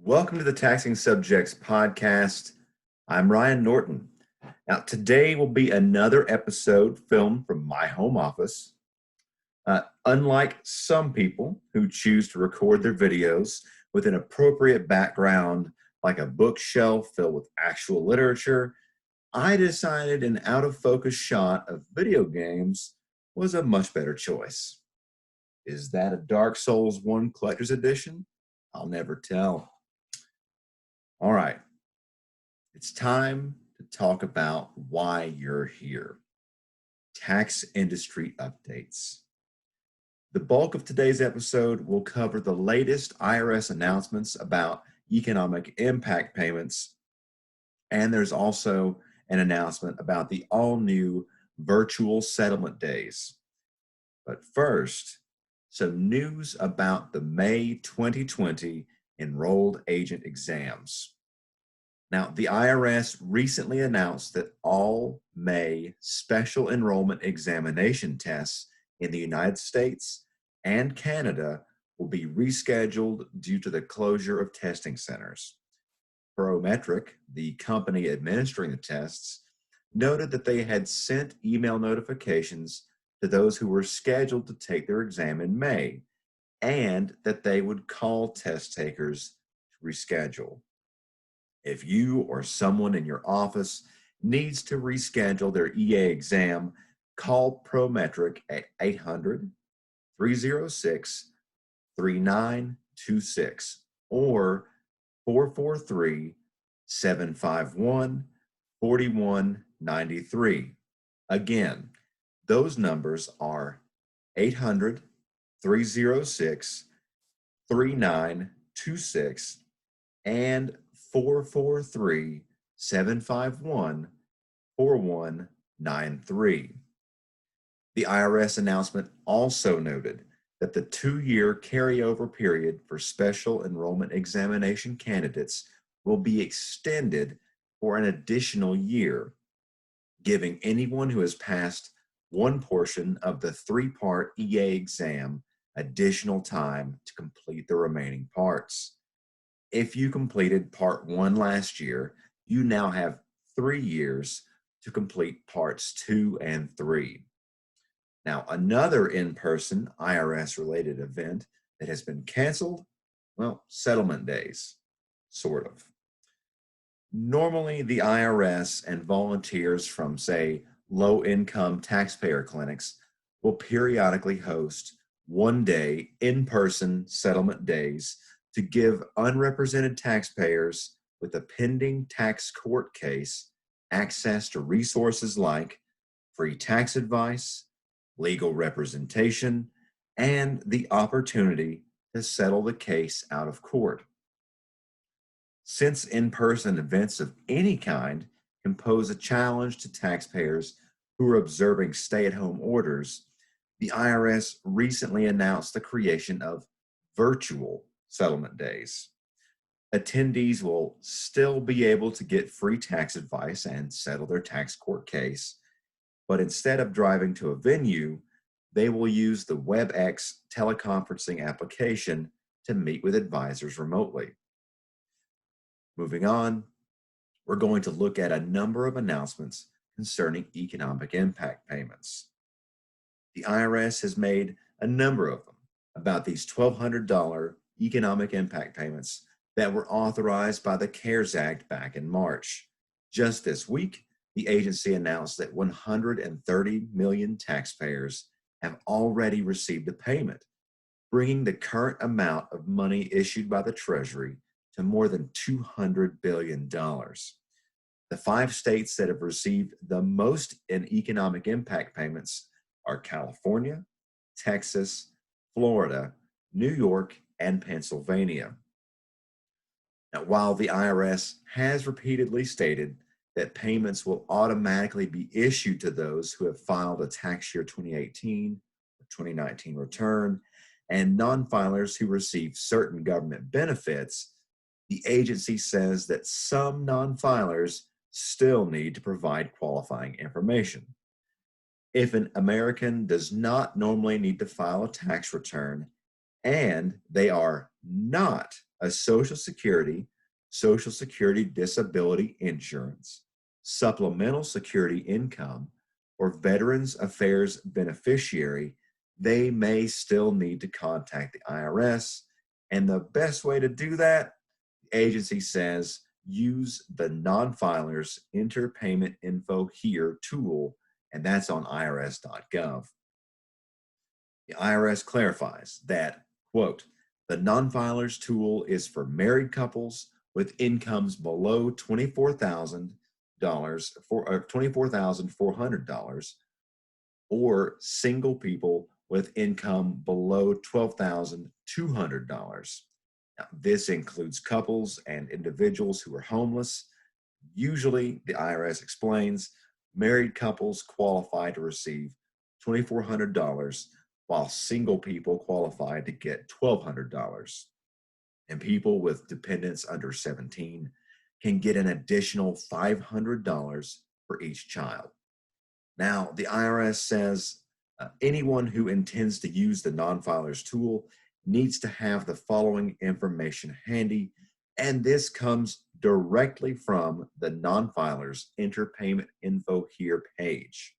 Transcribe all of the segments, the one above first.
Welcome to the Taxing Subjects Podcast. I'm Ryan Norton. Now, today will be another episode filmed from my home office. Unlike some people who choose to record their videos with an appropriate background, like a bookshelf filled with actual literature, I decided an out-of-focus shot of video games was a much better choice. Is that a Dark Souls 1 Collector's Edition? I'll never tell. All right, it's time to talk about why you're here. Tax industry updates. The bulk of today's episode will cover the latest IRS announcements about economic impact payments, and there's also an announcement about the all-new virtual settlement days. But first, some news about the May 2020 enrolled agent exams. Now, the IRS recently announced that all May special enrollment examination tests in the United States and Canada will be rescheduled due to the closure of testing centers. Prometric, the company administering the tests, noted that they had sent email notifications to those who were scheduled to take their exam in May, and that they would call test takers to reschedule. If you or someone in your office needs to reschedule their EA exam, call Prometric at 800-306-3926 or 443-751-4193. Again, those numbers are 800-306-3926 and 443-751-4193. The IRS announcement also noted that the 2-year carryover period for special enrollment examination candidates will be extended for an additional year, giving anyone who has passed one portion of the 3-part EA exam additional time to complete the remaining parts. If you completed Part 1 last year, you now have 3 years to complete Parts 2 and 3. Now, another in-person IRS-related event that has been canceled, settlement days, sort of. Normally, the IRS and volunteers from, say, low-income taxpayer clinics will periodically host one-day in-person settlement days to give unrepresented taxpayers with a pending tax court case access to resources like free tax advice, legal representation, and the opportunity to settle the case out of court. Since in-person events of any kind can pose a challenge to taxpayers who are observing stay-at-home orders, the IRS recently announced the creation of virtual settlement days. Attendees will still be able to get free tax advice and settle their tax court case, but instead of driving to a venue, they will use the WebEx teleconferencing application to meet with advisors remotely. Moving on, we're going to look at a number of announcements concerning economic impact payments. The IRS has made a number of them about these $1,200 economic impact payments that were authorized by the CARES Act back in March. Just this week, the agency announced that 130 million taxpayers have already received a payment, bringing the current amount of money issued by the Treasury to more than $200 billion. The 5 states that have received the most in economic impact payments are California, Texas, Florida, New York, and Pennsylvania. Now, while the IRS has repeatedly stated that payments will automatically be issued to those who have filed a tax year 2018 or 2019 return and non-filers who receive certain government benefits, the agency says that some non-filers still need to provide qualifying information. If an American does not normally need to file a tax return and they are not a Social Security disability insurance, supplemental security income, or Veterans Affairs beneficiary, they may still need to contact the IRS. And the best way to do that, the agency says, use the non-filers Enter Payment Info Here tool, and that's on irs.gov. The IRS clarifies that, quote, the non-filers tool is for married couples with incomes below $24,400 or single people with income below $12,200. Now, this includes couples and individuals who are homeless. Usually, the IRS explains, married couples qualify to receive $2,400 while single people qualify to get $1,200. And people with dependents under 17 can get an additional $500 for each child. Now, the IRS says anyone who intends to use the non-filers tool needs to have the following information handy, and this comes directly from the non-filers Enter Payment Info Here page.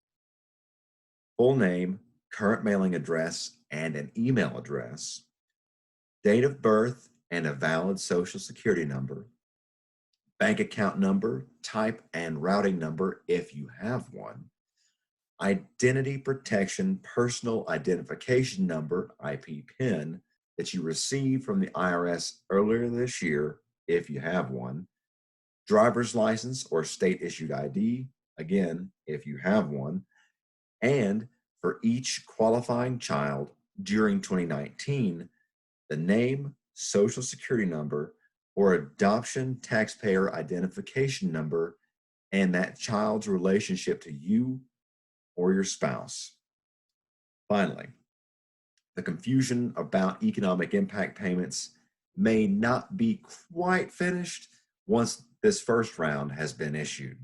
Full name, current mailing address, and an email address, date of birth and a valid Social Security number, bank account number, type, and routing number if you have one, identity protection personal identification number, IP PIN, that you received from the IRS earlier this year if you have one, driver's license or state issued ID, again, if you have one, and for each qualifying child during 2019, the name, Social Security number, or adoption taxpayer identification number, and that child's relationship to you or your spouse. Finally, the confusion about economic impact payments may not be quite finished once this first round has been issued.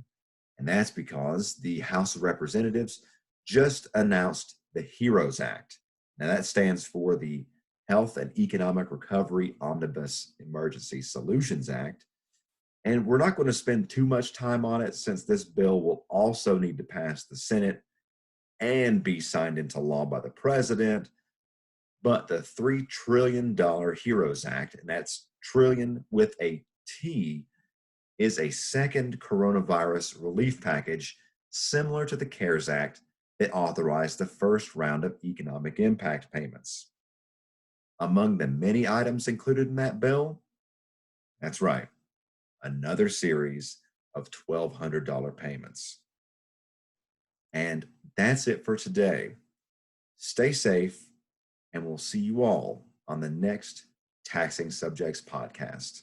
And that's because the House of Representatives just announced the HEROES Act. Now that stands for the Health and Economic Recovery Omnibus Emergency Solutions Act. And we're not going to spend too much time on it since this bill will also need to pass the Senate and be signed into law by the president. But the $3 trillion HEROES Act, and that's trillion with a T, is a second coronavirus relief package similar to the CARES Act that authorized the first round of economic impact payments. Among the many items included in that bill, that's right, another series of $1,200 payments. And that's it for today. Stay safe, and we'll see you all on the next Taxing Subjects podcast.